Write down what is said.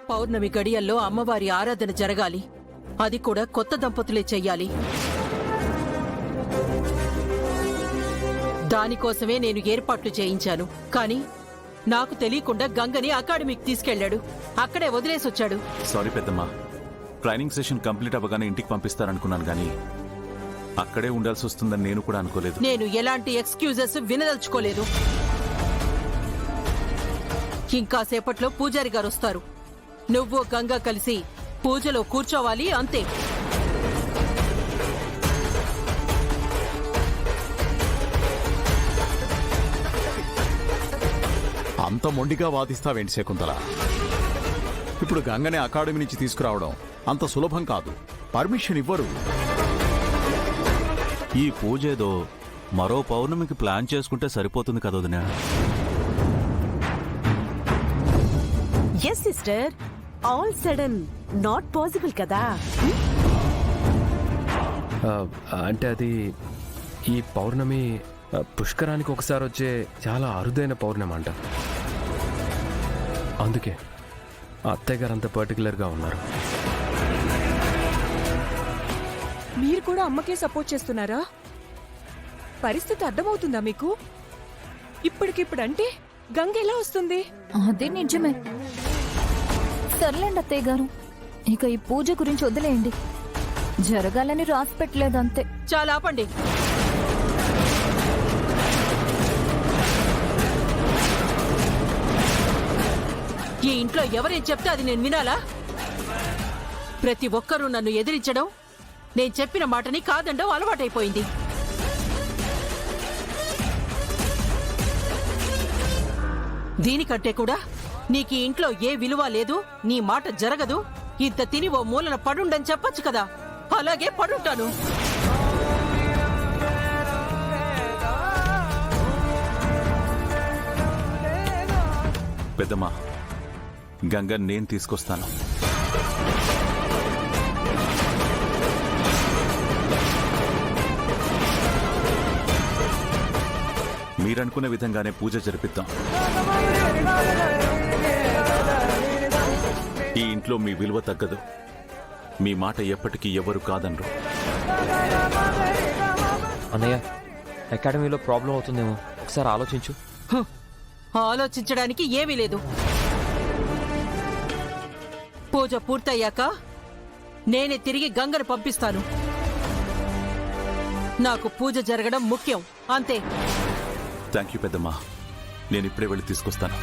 పౌర్ణమి గడియల్లో అమ్మవారి ఆరాధన జరగాలి. అది కూడా కొత్త దంపతులే చెయ్యాలి. దానికోసమే నేను ఏర్పాట్లు చేయించాను. కానీ నాకు తెలియకుండా గంగని అకాడమీకి తీసుకెళ్లాడు. అక్కడే వదిలేసొచ్చాడు. సారీ పెద్దమ్మా, ట్రైనింగ్ సెషన్ కంప్లీట్ అవ్వగానే ఇంటికి పంపిస్తారనుకున్నాను, కానీ అక్కడే ఉండాల్సి వస్తుందని నేను కూడా అనుకోలేదు. నేను ఎలాంటి ఎక్స్క్యూజెస్ వినదలుచుకోలేదు. ఇంకాసేపట్లో పూజారి గారు వస్తారు. నువ్వు గంగ కలిసి పూజలో కూర్చోవాలి, అంతే. అంత మొండిగా వాదిస్తావేంటి శకుంతల? ఇప్పుడు గంగనే అకాడమీ నుంచి తీసుకురావడం అంత సులభం కాదు. పర్మిషన్ ఇవ్వరు. ఈ పూజ ఏదో మరో పౌర్ణమికి ప్లాన్ చేసుకుంటే సరిపోతుంది కదా వదినా? Yes sister, all sudden not possible కదా. అంటే అది ఈ పౌర్ణమి పుష్కరానికి ఒకసారి వచ్చే చాలా అరుదైన పౌర్ణమి అంట. అందుకే అత్తయ్య గారు అంత పర్టికులర్గా ఉన్నారు. మీరు కూడా అమ్మకే సపోర్ట్ చేస్తున్నారా? పరిస్థితి అర్థమవుతుందా మీకు? ఇప్పటికిప్పుడంటే గంగ ఎలా వస్తుంది? అదే నిజమే. సర్లేండి అత్తయ్య గారు, ఇక ఈ పూజ గురించి వదిలేయండి. జరగాలని రాసి పెట్టలేదు, అంతే. చాలా ఆపండి. ఈ ఇంట్లో ఎవరేం చెప్తే అది నేను వినాలా? ప్రతి ఒక్కరూ నన్ను ఎదిరించడం, నేను చెప్పిన మాటని కాదండం అలవాటైపోయింది. దీనికంటే కూడా నీకీ ఇంట్లో ఏ విలువ లేదు, నీ మాట జరగదు, ఇంత తిని ఓ మూలన పడుండని చెప్పొచ్చు కదా. అలాగే పడుంటాను. పెద్దమ్మా, గంగ నేను తీసుకొస్తాను. మీరనుకునే విధంగానే పూజ జరిపిద్దాం. ఈ ఇంట్లో మీ విలువ తగ్గదు. మీ మాట ఎప్పటికీ ఎవరు కాదనరు. అన్నయ్య, అకాడమీలో ప్రాబ్లం అవుతుందేమో, ఒకసారి ఆలోచించు. ఆలోచించడానికి ఏమీ లేదు. పూజ పూర్తయ్యాక నేనే తిరిగి గంగను పంపిస్తాను. నాకు పూజ జరగడం ముఖ్యం, అంతే. థ్యాంక్ యూ పెద్దమ్మా, నేను ఇప్పుడే వెళ్ళి తీసుకొస్తాను.